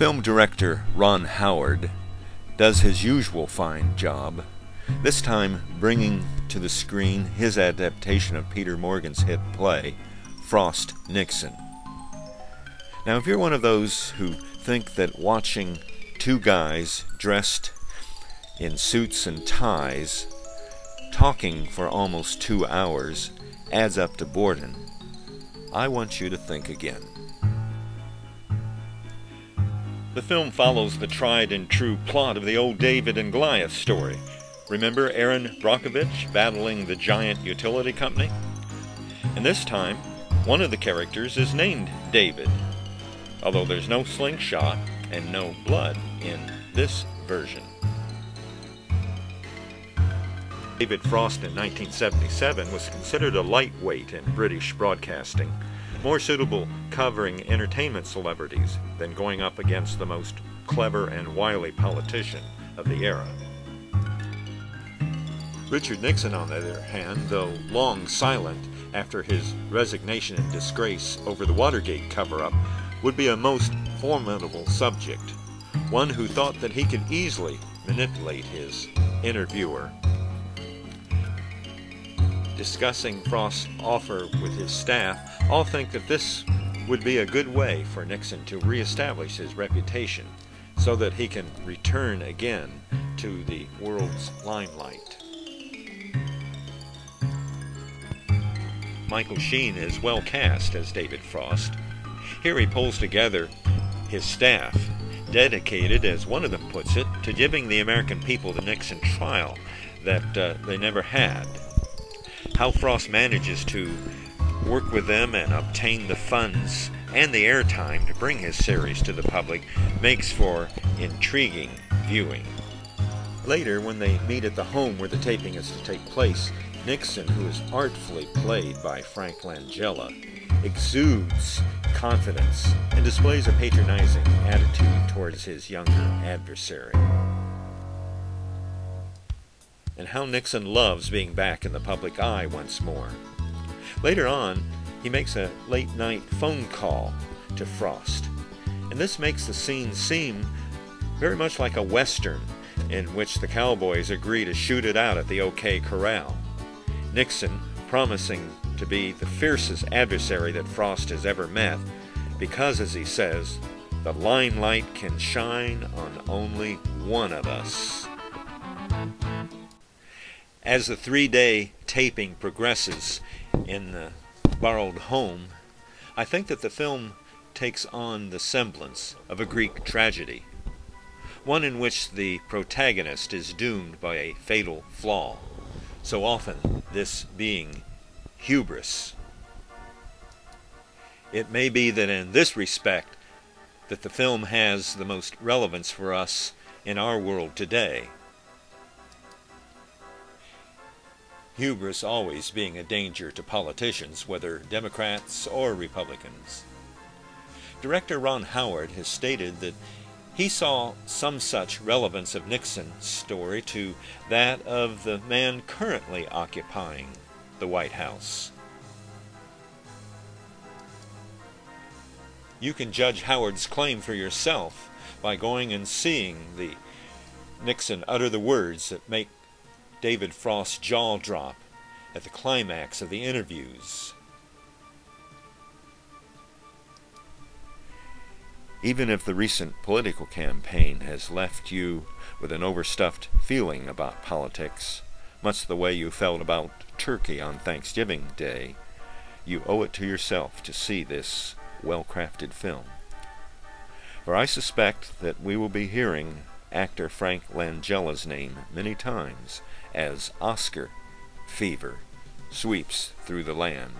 Film director Ron Howard does his usual fine job, this time bringing to the screen his adaptation of Peter Morgan's hit play, FrostNixon. Now, if you're one of those who think that watching two guys dressed in suits and ties talking for almost 2 hours adds up to boredom, I want you to think again. The film follows the tried and true plot of the old David and Goliath story. Remember Aaron Brockovich battling the giant utility company? And this time, one of the characters is named David, although there's no slingshot and no blood in this version. David Frost in 1977 was considered a lightweight in British broadcasting, more suitable covering entertainment celebrities than going up against the most clever and wily politician of the era. Richard Nixon, on the other hand, though long silent after his resignation and disgrace over the Watergate cover-up, would be a most formidable subject, one who thought that he could easily manipulate his interviewer. Discussing Frost's offer with his staff, all think that this would be a good way for Nixon to reestablish his reputation so that he can return again to the world's limelight. Michael Sheen is well cast as David Frost. Here he pulls together his staff, dedicated, as one of them puts it, to giving the American people the Nixon trial that they never had. How Frost manages to work with them and obtain the funds and the airtime to bring his series to the public makes for intriguing viewing. Later, when they meet at the home where the taping is to take place, Nixon, who is artfully played by Frank Langella, exudes confidence and displays a patronizing attitude towards his younger adversary. And how Nixon loves being back in the public eye once more. Later on, he makes a late-night phone call to Frost, and this makes the scene seem very much like a Western in which the cowboys agree to shoot it out at the OK Corral. Nixon promising to be the fiercest adversary that Frost has ever met because, as he says, the limelight can shine on only one of us. As the 3-day taping progresses in the borrowed home, I think that the film takes on the semblance of a Greek tragedy, one in which the protagonist is doomed by a fatal flaw, so often this being hubris. It may be that in this respect that the film has the most relevance for us in our world today. Hubris always being a danger to politicians, whether Democrats or Republicans. Director Ron Howard has stated that he saw some such relevance of Nixon's story to that of the man currently occupying the White House. You can judge Howard's claim for yourself by going and seeing the Nixon utter the words that make David Frost's jaw drop at the climax of the interviews. Even if the recent political campaign has left you with an overstuffed feeling about politics, much the way you felt about turkey on Thanksgiving Day, you owe it to yourself to see this well-crafted film. For I suspect that we will be hearing actor Frank Langella's name many times as Oscar fever sweeps through the land.